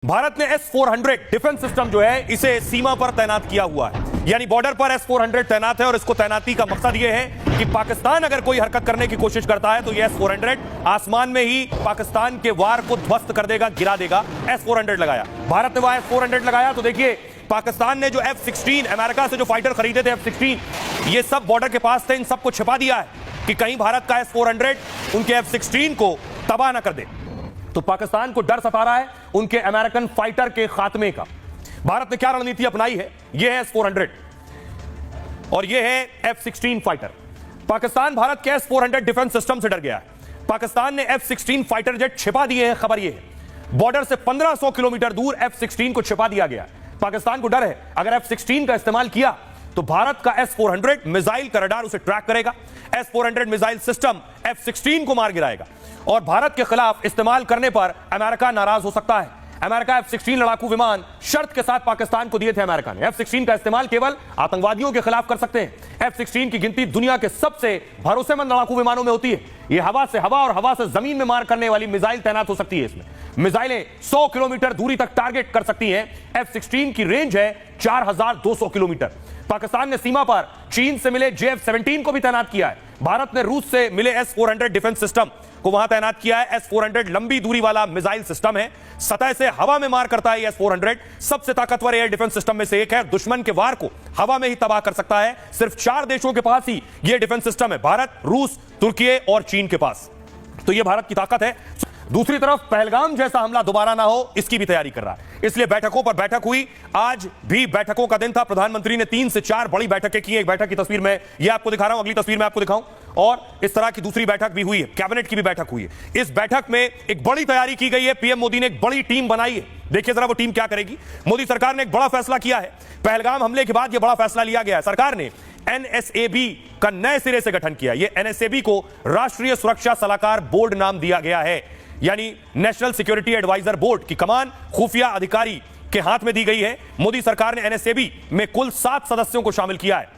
भारत ने S-400 defence system जो है इसे सीमा पर तैनात किया हुआ है, यानी बॉर्डर पर S-400 तैनात है और इसको तैनाती का मकसद यह है कि पाकिस्तान अगर कोई हरकत करने की कोशिश करता है तो यह S-400 आसमान में ही पाकिस्तान के वार को ध्वस्त कर देगा, गिरा देगा। S-400 लगाया भारत ने, वहां S-400 लगाया तो देखिए पाकिस्तान ने जो F-16 अमेरिका से जो फाइटर खरीदे थे F-16 ये सब बॉर्डर के पास थे, इन सबको छिपा दिया है कि कहीं भारत का S-400 उनके F-16 को तबाह ना कर दे। तो पाकिस्तान को डर सता रहा है उनके अमेरिकन फाइटर के खात्मे का। भारत ने क्या रणनीति अपनाई है, यह है S-400 और यह है F-16 फाइटर। पाकिस्तान भारत के S-400 डिफेंस सिस्टम से डर गया है। पाकिस्तान ने F-16 फाइटर जेट छिपा दिए हैं। खबर यह है बॉर्डर से 1500 किलोमीटर दूर F-16 को छिपा दिया गया। पाकिस्तान को डर है अगर F-16 का इस्तेमाल किया तो भारत का S-400 मिसाइल का रडार उसे ट्रैक करेगा। S-400 मिसाइल सिस्टम F-16 को मार गिराएगा और भारत के खिलाफ इस्तेमाल करने पर अमेरिका नाराज हो सकता है। अमेरिका F-16 लड़ाकू विमान शर्त के साथ पाकिस्तान को दिए थे। अमेरिका ने F-16 का इस्तेमाल केवल आतंकवादियों के खिलाफ कर सकते हैं। F-16 की गिनती दुनिया के सबसे भरोसेमंद लड़ाकू विमानों में होती है। यह हवा से हवा और हवा से जमीन में मार करने वाली मिसाइल तैनात हो सकती है। इसमें मिसाइलें 100 किलोमीटर दूरी तक टारगेट कर सकती हैं। F-16 की रेंज है 4200 किलोमीटर। पाकिस्तान ने सीमा पर चीन से मिले JF-17 को भी तैनात किया है। भारत ने रूस से मिले S-400 डिफेंस सिस्टम को वहां तैनात किया है। S-400 लंबी दूरी वाला मिसाइल सिस्टम है, सतह से हवा में मार करता है। S-400 सबसे ताकतवर एयर डिफेंस सिस्टम में से एक है, दुश्मन के वार को हवा में ही तबाह कर सकता है। सिर्फ 4 देशों के पास ही यह डिफेंस सिस्टम है, भारत, रूस, तुर्की और चीन के पास। तो यह भारत की ताकत है। दूसरी तरफ पहलगाम जैसा हमला दोबारा ना हो इसकी भी तैयारी कर रहा है, इसलिए बैठकों पर बैठक हुई। आज भी बैठकों का दिन था। प्रधानमंत्री ने 3 से 4 बड़ी बैठकें की। एक बैठक की तस्वीर में यह आपको दिखा रहा हूं, अगली तस्वीर में आपको दिखाऊं। और इस तरह की दूसरी बैठक भी हुई है, कैबिनेट की भी बैठक हुई है। इस बैठक में एक बड़ी तैयारी की गई है। पीएम मोदी ने एक बड़ी टीम बनाई है। देखिए जरा वो टीम क्या करेगी। मोदी सरकार ने एक बड़ा फैसला किया है। पहलगाम हमले के बाद यह बड़ा फैसला लिया गया है। सरकार ने NSAB का नए सिरे से गठन किया। यह NSAB को राष्ट्रीय सुरक्षा सलाहकार बोर्ड नाम दिया गया है, यानी नेशनल सिक्योरिटी एडवाइजर बोर्ड की कमान खुफिया अधिकारी के हाथ में दी गई है। मोदी सरकार ने NSAB में कुल 7 सदस्यों को शामिल किया है।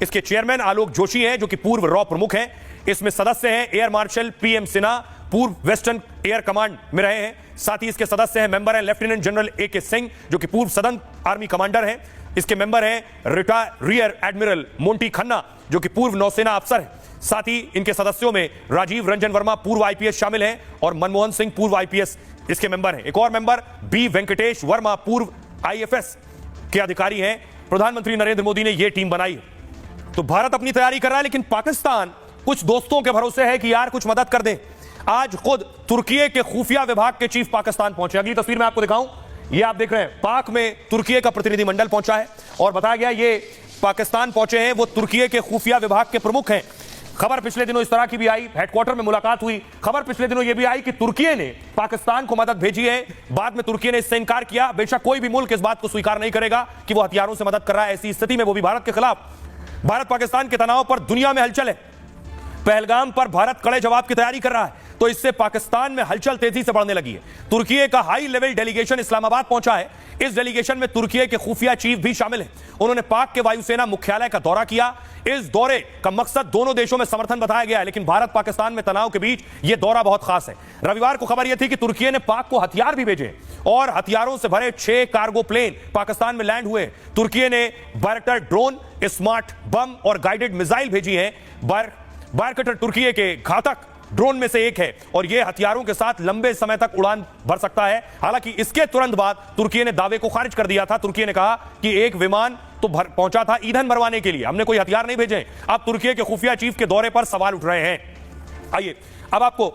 इसके चेयरमैन आलोक जोशी हैं जो कि पूर्व रॉ प्रमुख हैं। इसमें सदस्य हैं एयर मार्शल PM सिन्हा, पूर्व वेस्टर्न एयर कमांड में रहे हैं। साथ ही इसके सदस्य हैं, मेंबर हैं लेफ्टिनेंट जनरल AK सिंह जो कि पूर्व सदर्न आर्मी कमांडर हैं। इसके मेंबर हैं रियर एडमिरल मोंटी खन्ना जो कि पूर्व नौसेना अफसर हैं। साथ ही इनके सदस्यों में राजीव रंजन वर्मा पूर्व IPS शामिल हैं और मनमोहन सिंह पूर्व IPS इसके मेंबर हैं। एक और मेंबर B वेंकटेश वर्मा पूर्व IFS के अधिकारी हैं। प्रधानमंत्री नरेंद्र मोदी ने यह टीम बनाई। तो भारत अपनी तैयारी कर रहा है, लेकिन पाकिस्तान कुछ दोस्तों के भरोसे है कि यार कुछ मदद कर दें। आज खुद तुर्की के खुफिया विभाग के चीफ पाकिस्तान पहुंचे। अगली तस्वीर में आपको दिखाऊं, ये आप देख रहे हैं पाक में तुर्की का प्रतिनिधिमंडल पहुंचा है और बताया गया ये पाकिस्तान पहुंचे हैं वो तुर्की के खुफिया विभाग के प्रमुख हैं। खबर पिछले दिनों इस तरह की भी आई, हेडक्वार्टर में मुलाकात हुई। खबर पिछले दिनों यह भी आई कि तुर्की ने पाकिस्तान को मदद भेजी है। बाद में तुर्की ने इससे इनकार किया। बेशक कोई भी मुल्क इस बात को स्वीकार नहीं करेगा कि वो हथियारों से मदद कर रहा है। ऐसी स्थिति में वो भी भारत के खिलाफ। भारत पाकिस्तान के तनाव पर दुनिया में हलचल है। पहलगाम पर भारत कड़े जवाब की तैयारी कर रहा है, तो इससे पाकिस्तान में हलचल तेजी से बढ़ने लगी है। तुर्की का हाई लेवल डेलीगेशन इस्लामाबाद पहुंचा है। इस डेलीगेशन में तुर्की के खुफिया चीफ भी शामिल हैं। उन्होंने पाक के वायुसेना मुख्यालय का दौरा किया। इस दौरे का मकसद दोनों देशों में समर्थन बताया गया है, लेकिन भारत पाकिस्तान में तनाव के बीच यह दौरा बहुत खास है। रविवार को खबर यह थी कि तुर्की ने पाक को हथियार भी भेजे और हथियारों से भरे 6 कार्गो प्लेन पाकिस्तान में लैंड हुए। तुर्की ने बायरक्टर ड्रोन, स्मार्ट बम और गाइडेड मिसाइल भेजी है। बायरक्टर तुर्की के घातक ड्रोन में से एक है और यह हथियारों के साथ लंबे समय तक उड़ान भर सकता है। हालांकि इसके तुरंत बाद तुर्की ने दावे को खारिज कर दिया था। तुर्की ने कहा कि एक विमान तो पहुंचा था ईंधन भरवाने के लिए, हमने कोई हथियार नहीं भेजे। अब तुर्की के खुफिया चीफ के दौरे पर सवाल उठ रहे हैं। आइए अब आपको